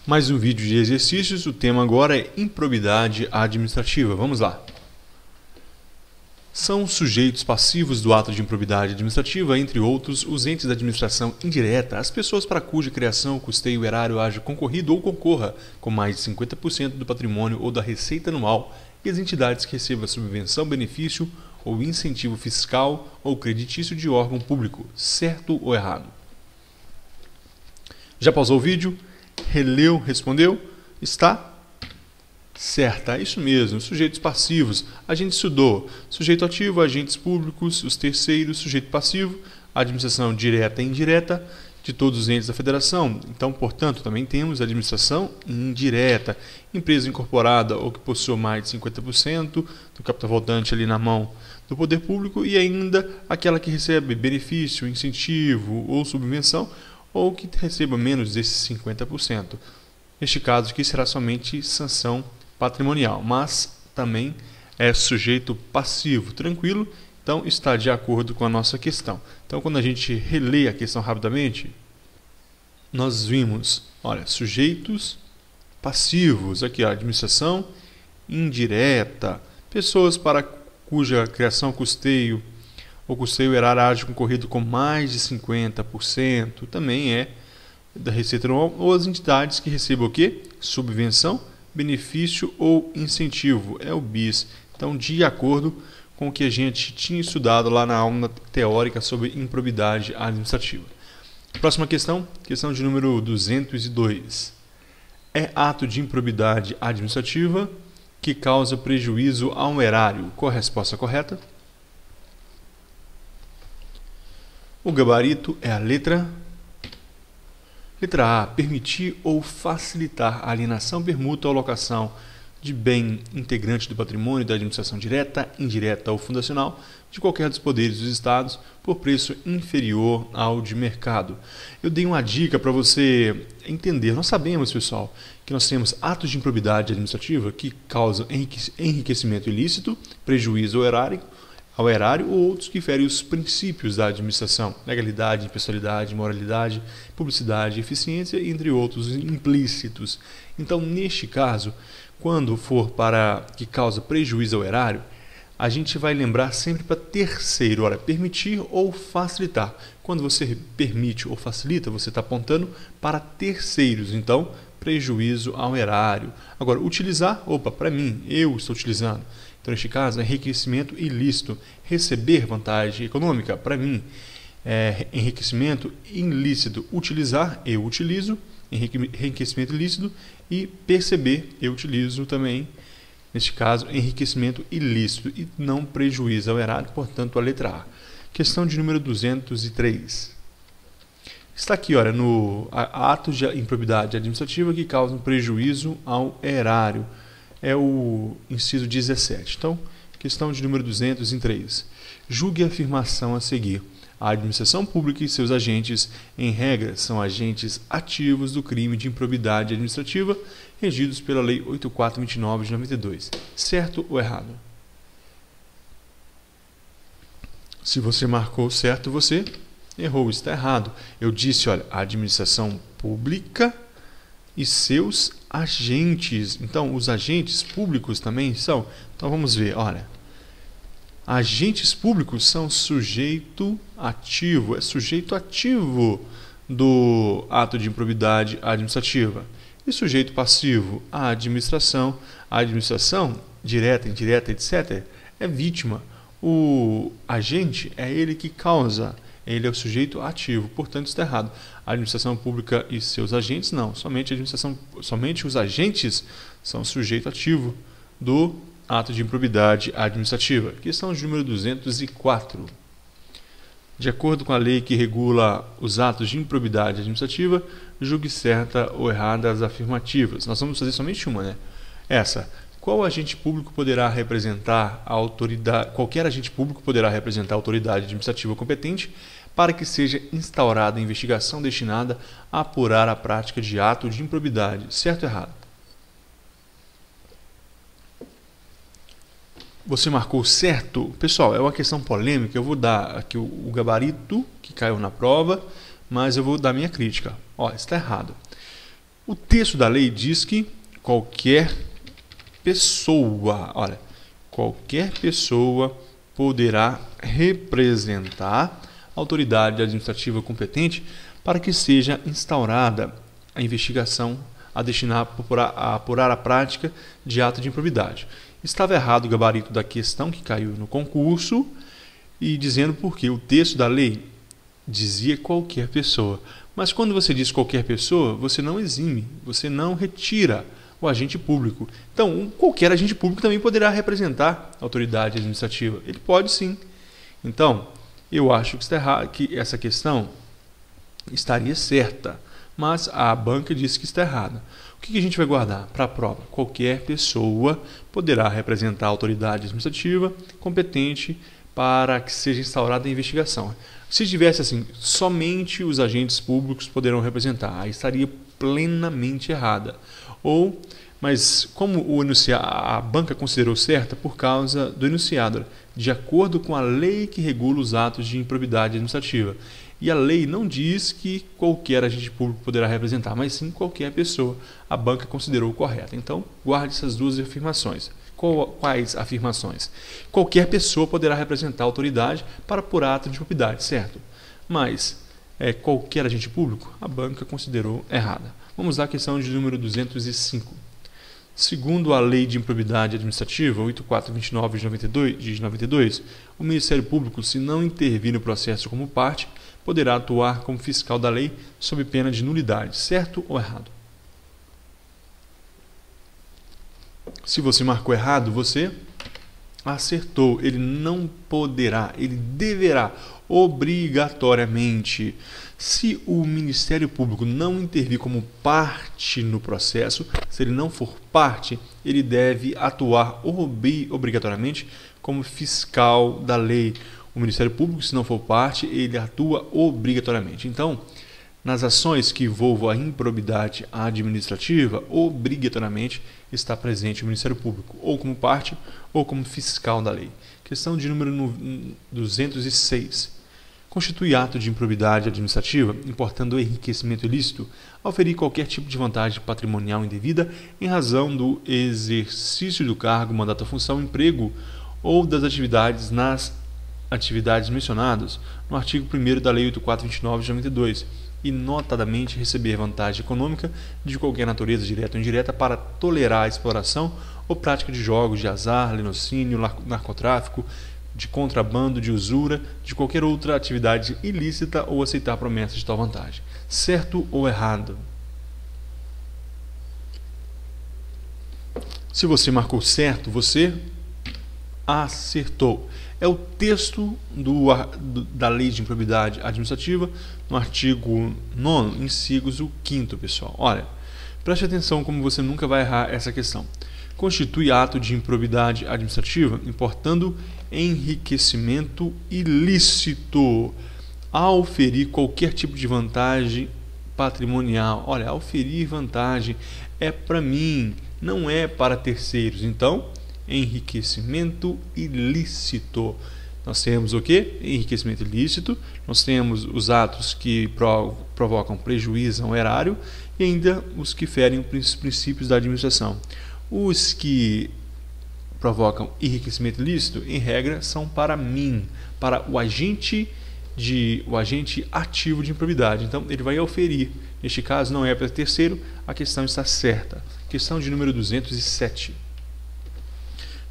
Mais um vídeo de exercícios, o tema agora é improbidade administrativa. Vamos lá. São sujeitos passivos do ato de improbidade administrativa, entre outros, os entes da administração indireta, as pessoas para cuja criação, custeio, erário haja concorrido ou concorra com mais de 50% do patrimônio ou da receita anual, e as entidades que recebam subvenção, benefício ou incentivo fiscal ou creditício de órgão público, certo ou errado. Já pausou o vídeo? Releu, respondeu? Está certa, é isso mesmo. Sujeitos passivos, a gente estudou sujeito ativo, agentes públicos, os terceiros, sujeito passivo, administração direta e indireta de todos os entes da federação. Então, portanto, também temos a administração indireta, empresa incorporada ou que possua mais de 50% do capital voltante ali na mão do poder público, e ainda aquela que recebe benefício, incentivo ou subvenção, ou que receba menos desses 50%. Neste caso aqui será somente sanção patrimonial, mas também é sujeito passivo, tranquilo? Então está de acordo com a nossa questão. Então quando a gente relê a questão rapidamente, nós vimos, olha, sujeitos passivos, aqui a administração indireta, pessoas para cuja criação, custeio ou custeio erário haja concorrido com mais de 50%, também é da receita anual, ou as entidades que recebam o quê? Subvenção, benefício ou incentivo, é o BIS. Então, de acordo com o que a gente tinha estudado lá na aula teórica sobre improbidade administrativa. Próxima questão, questão de número 202. É ato de improbidade administrativa que causa prejuízo a um erário. Qual a resposta correta? O gabarito é a letra A. Permitir ou facilitar a alienação, permuta ou locação de bem integrante do patrimônio da administração direta, indireta ou fundacional de qualquer dos poderes dos estados por preço inferior ao de mercado. Eu dei uma dica para você entender. Nós sabemos, pessoal, que nós temos atos de improbidade administrativa que causam enriquecimento ilícito, prejuízo ao erário ou outros que ferem os princípios da administração, legalidade, impessoalidade, moralidade, publicidade, eficiência, entre outros implícitos. Então, neste caso, quando for para que causa prejuízo ao erário, a gente vai lembrar sempre para terceiro, olha, permitir ou facilitar. Quando você permite ou facilita, você está apontando para terceiros, então, prejuízo ao erário. Agora, utilizar, opa, para mim, eu estou utilizando. Então, neste caso, é enriquecimento ilícito. Receber vantagem econômica, para mim, é enriquecimento ilícito. Utilizar, eu utilizo, enriquecimento ilícito. E perceber, eu utilizo também, neste caso, enriquecimento ilícito e não prejuízo ao erário, portanto, a letra A. Questão de número 203. Está aqui, olha, no ato de improbidade administrativa que causam prejuízo ao erário. É o inciso 17. Então, questão de número 203. Julgue a afirmação a seguir. A administração pública e seus agentes, em regra, são agentes ativos do crime de improbidade administrativa, regidos pela Lei 8429 de 92. Certo ou errado? Se você marcou certo, você errou, está errado. Eu disse, olha, a administração pública e seus agentes. Então, os agentes públicos também são. Então, vamos ver, olha. Agentes públicos são sujeito ativo. É sujeito ativo do ato de improbidade administrativa. E sujeito passivo, a administração. A administração, direta, indireta, etc., é vítima. O agente é ele que causa. Ele é o sujeito ativo, portanto está errado. A administração pública e seus agentes não, somente os agentes são sujeito ativo do ato de improbidade administrativa. Questão de número 204. De acordo com a lei que regula os atos de improbidade administrativa, julgue certa ou errada as afirmativas. Nós vamos fazer somente uma, né? Essa. Qual agente público poderá representar a autoridade? Qualquer agente público poderá representar a autoridade administrativa competente para que seja instaurada a investigação destinada a apurar a prática de ato de improbidade. Certo ou errado? Você marcou certo? Pessoal, é uma questão polêmica. Eu vou dar aqui o gabarito que caiu na prova, mas eu vou dar minha crítica. Ó, está errado. O texto da lei diz que qualquer pessoa, olha, qualquer pessoa poderá representar a autoridade administrativa competente para que seja instaurada a investigação a destinar a apurar a prática de ato de improbidade. Estava errado o gabarito da questão que caiu no concurso e dizendo porque o texto da lei dizia qualquer pessoa. Mas quando você diz qualquer pessoa, você não exime, você não retira o agente público. Então, qualquer agente público também poderá representar a autoridade administrativa. Ele pode sim. Então, eu acho que está errado, que essa questão estaria certa, mas a banca disse que está errada. O que a gente vai guardar para a prova? Qualquer pessoa poderá representar a autoridade administrativa competente para que seja instaurada a investigação. Se tivesse assim, somente os agentes públicos poderão representar, aí estaria plenamente errada. Mas como a banca considerou certa por causa do enunciado, de acordo com a lei que regula os atos de improbidade administrativa. E a lei não diz que qualquer agente público poderá representar, mas sim qualquer pessoa. A banca considerou correta. Então, guarde essas duas afirmações. Quais afirmações? Qualquer pessoa poderá representar a autoridade para por ato de improbidade, certo? Mas qualquer agente público, a banca considerou errada. Vamos à questão de número 205. Segundo a Lei de Improbidade Administrativa 8429 de 92, o Ministério Público, se não intervir no processo como parte, poderá atuar como fiscal da lei sob pena de nulidade, certo ou errado? Se você marcou errado, você acertou. Ele não poderá, ele deverá, obrigatoriamente. Se o Ministério Público não intervir como parte no processo, se ele não for parte, ele deve atuar obrigatoriamente como fiscal da lei. O Ministério Público, se não for parte, ele atua obrigatoriamente. Então, nas ações que envolvam a improbidade administrativa, obrigatoriamente está presente o Ministério Público, ou como parte, ou como fiscal da lei. Questão de número 206. Constitui ato de improbidade administrativa, importando o enriquecimento ilícito, ao ferir qualquer tipo de vantagem patrimonial indevida em razão do exercício do cargo, mandato, função, emprego ou das atividades nas atividades mencionadas no artigo 1º da Lei 8429 de 92, e notadamente receber vantagem econômica de qualquer natureza, direta ou indireta, para tolerar a exploração ou prática de jogos de azar, laticínio, narcotráfico, de contrabando, de usura, de qualquer outra atividade ilícita ou aceitar promessas de tal vantagem. Certo ou errado? Se você marcou certo, você acertou. É o texto da Lei de Improbidade Administrativa, no artigo 9º, inciso 5º, pessoal. Olha, preste atenção como você nunca vai errar essa questão. Constitui ato de improbidade administrativa, importando enriquecimento ilícito, ao ferir qualquer tipo de vantagem patrimonial. Olha, ao ferir vantagem é para mim, não é para terceiros. Então, enriquecimento ilícito. Nós temos o quê? Enriquecimento ilícito, nós temos os atos que provocam prejuízo ao erário e ainda os que ferem os princípios da administração. Os que provocam enriquecimento ilícito, em regra, são para mim, para o agente ativo de improbidade. Então, ele vai auferir. Neste caso, não é para terceiro, a questão está certa. Questão de número 207.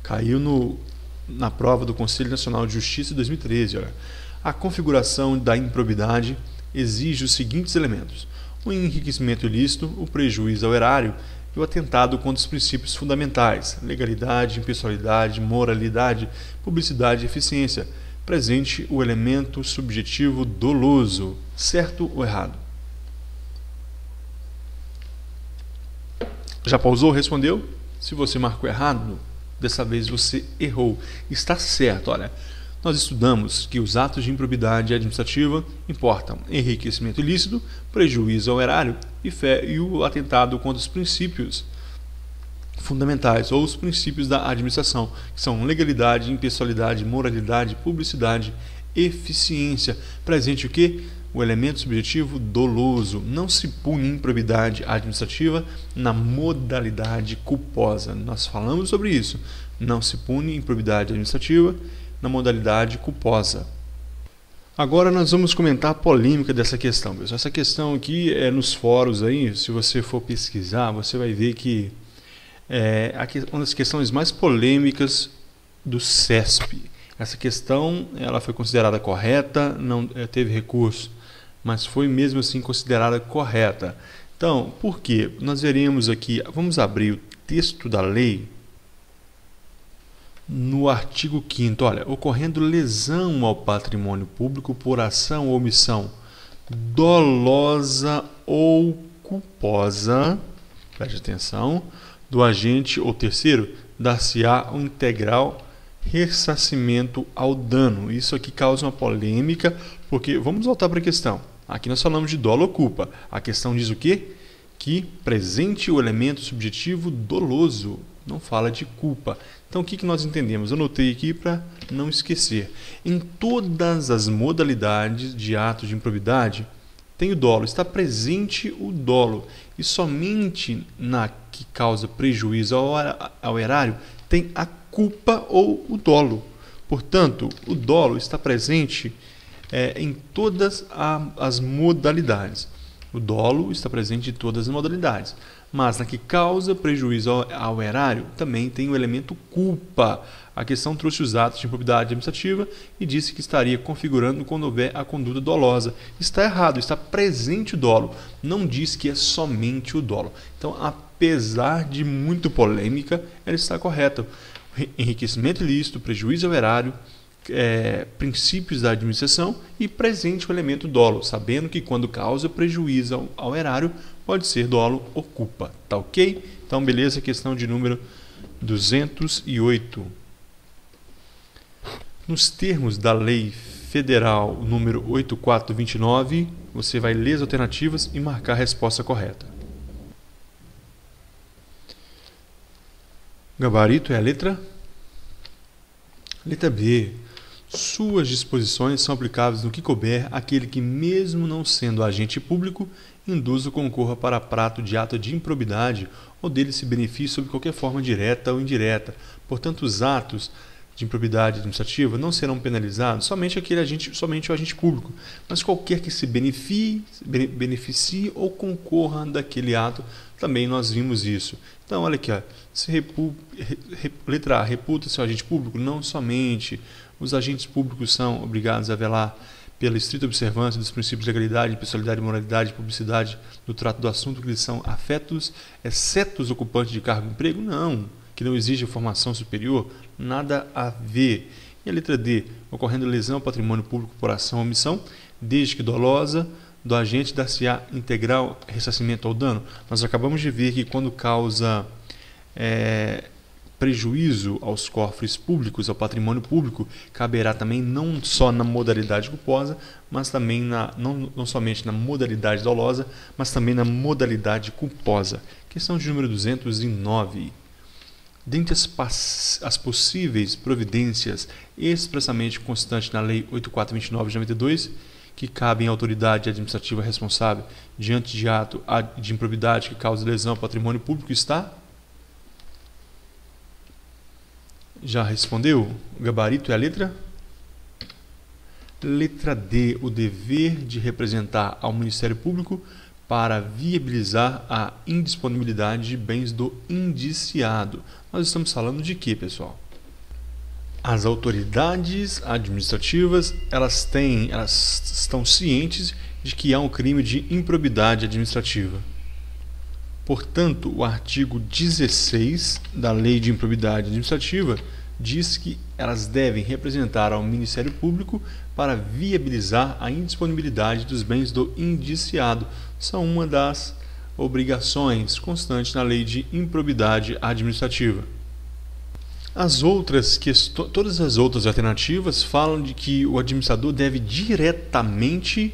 Caiu na prova do Conselho Nacional de Justiça de 2013. Olha. A configuração da improbidade exige os seguintes elementos: o enriquecimento ilícito, o prejuízo ao erário e o atentado contra os princípios fundamentais, legalidade, impessoalidade, moralidade, publicidade e eficiência. Presente o elemento subjetivo doloso. Certo ou errado? Já pausou? Respondeu? Se você marcou errado, dessa vez você errou. Está certo. Olha, nós estudamos que os atos de improbidade administrativa importam enriquecimento ilícito, prejuízo ao erário e o atentado contra os princípios fundamentais ou os princípios da administração, que são legalidade, impessoalidade, moralidade, publicidade, eficiência. Presente o quê? o elemento subjetivo doloso. Não se pune improbidade administrativa na modalidade culposa. Nós falamos sobre isso. Não se pune improbidade administrativa na modalidade culposa. Agora nós vamos comentar a polêmica dessa questão, pessoal. Essa questão aqui é nos fóruns aí, se você for pesquisar, você vai ver que é uma das questões mais polêmicas do CESP. Essa questão ela foi considerada correta, não teve recurso, mas foi mesmo assim considerada correta. Então, por quê? Nós veremos aqui, vamos abrir o texto da lei. No artigo 5º, olha, ocorrendo lesão ao patrimônio público por ação ou omissão dolosa ou culposa, preste atenção, do agente ou terceiro, dar-se-á um integral ressarcimento ao dano. Isso aqui causa uma polêmica, porque, vamos voltar para a questão. Aqui nós falamos de dolo ou culpa. A questão diz o quê? Que presente o elemento subjetivo doloso. Não fala de culpa. Então, o que nós entendemos? Eu anotei aqui para não esquecer. Em todas as modalidades de atos de improbidade, tem o dolo. Está presente o dolo. E somente na que causa prejuízo ao erário, tem a culpa ou o dolo. Portanto, o dolo está presente em todas as modalidades. O dolo está presente em todas as modalidades. Mas na que causa prejuízo ao erário, também tem o elemento culpa. A questão trouxe os atos de improbidade administrativa e disse que estaria configurando quando houver a conduta dolosa. Está errado, está presente o dolo. Não diz que é somente o dolo. Então, apesar de muito polêmica, ela está correta. Enriquecimento ilícito, prejuízo ao erário, princípios da administração e presente o elemento dolo, sabendo que quando causa prejuízo ao erário, pode ser dolo ou culpa, tá ok? Então, beleza, questão de número 208. Nos termos da Lei Federal número 8429, você vai ler as alternativas e marcar a resposta correta. Gabarito é a letra? Letra B. Suas disposições são aplicáveis no que couber àquele que, mesmo não sendo agente público, induza ou concorra para prato de ato de improbidade ou dele se beneficie sob qualquer forma direta ou indireta. Portanto, os atos de improbidade administrativa não serão penalizados somente o agente público, mas qualquer que se beneficie ou concorra daquele ato, também nós vimos isso. Então, olha aqui, ó, letra A, reputa-se o agente público, não somente os agentes públicos são obrigados a velar pela estrita observância dos princípios de legalidade, impessoalidade, moralidade e publicidade no trato do assunto que lhes são afetos, exceto os ocupantes de cargo e emprego? Não, que não exige formação superior, nada a ver. E a letra D, ocorrendo lesão ao patrimônio público por ação ou omissão, desde que dolosa, do agente dar-se-á integral ressarcimento ao dano. Nós acabamos de ver que quando causa prejuízo aos cofres públicos, ao patrimônio público, caberá também não só na modalidade culposa, mas também não somente na modalidade dolosa, mas também na modalidade culposa. Questão de número 209. Dentre as possíveis providências expressamente constantes na Lei 8429 de 92, que cabem à autoridade administrativa responsável diante de ato de improbidade que cause lesão ao patrimônio público, está? Já respondeu? O gabarito é a letra? Letra D, o dever de representar ao Ministério Público para viabilizar a indisponibilidade de bens do indiciado. Nós estamos falando de quê, pessoal? As autoridades administrativas, elas estão cientes de que há um crime de improbidade administrativa. Portanto, o artigo 16 da Lei de Improbidade Administrativa diz que elas devem representar ao Ministério Público para viabilizar a indisponibilidade dos bens do indiciado. São uma das obrigações constantes na Lei de Improbidade Administrativa. Todas as outras alternativas falam de que o administrador deve diretamente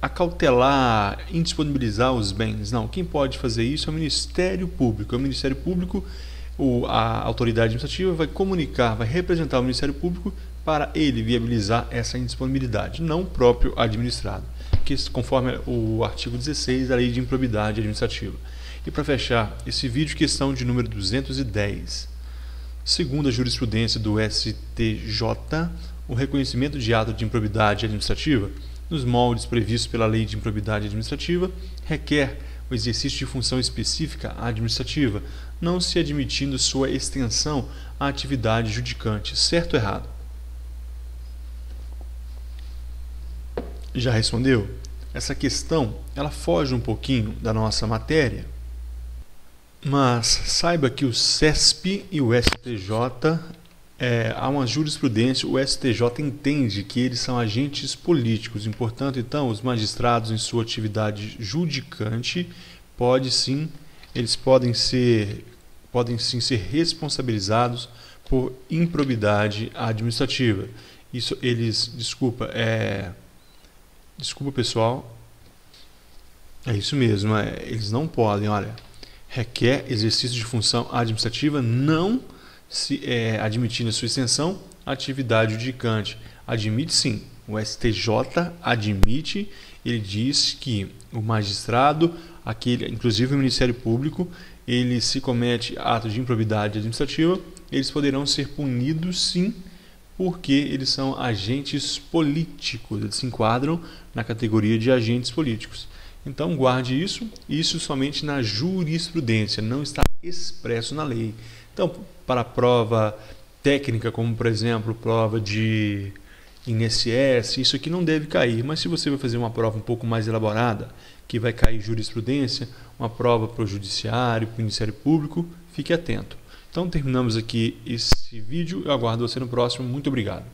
acautelar, indisponibilizar os bens. Não, quem pode fazer isso é o Ministério Público. O Ministério Público, a autoridade administrativa vai comunicar, vai representar o Ministério Público para ele viabilizar essa indisponibilidade, não o próprio administrado, que conforme o artigo 16 da Lei de Improbidade Administrativa. E para fechar esse vídeo, questão de número 210. Segundo a jurisprudência do STJ, o reconhecimento de ato de improbidade administrativa, nos moldes previstos pela Lei de Improbidade Administrativa, requer o exercício de função específica administrativa, não se admitindo sua extensão à atividade judicante. Certo ou errado? Já respondeu? Essa questão ela foge um pouquinho da nossa matéria, mas saiba que o CESP e o STJ, há uma jurisprudência, o STJ entende que eles são agentes políticos, e, portanto, então, os magistrados em sua atividade judicante eles podem sim ser responsabilizados por improbidade administrativa. Isso desculpa pessoal, é isso mesmo, eles não podem, olha, requer exercício de função administrativa, não se admitindo a sua extensão à atividade judicante. Admite sim, o STJ admite, ele diz que o magistrado, inclusive o Ministério Público, ele se comete ato de improbidade administrativa, eles poderão ser punidos sim, porque eles são agentes políticos, eles se enquadram na categoria de agentes políticos. Então guarde isso somente na jurisprudência, não está expresso na lei. Então, para prova técnica, como por exemplo prova de INSS, isso aqui não deve cair, mas se você vai fazer uma prova um pouco mais elaborada, que vai cair jurisprudência, uma prova para o judiciário, para o Ministério Público, fique atento. Então terminamos aqui esse vídeo, eu aguardo você no próximo, muito obrigado.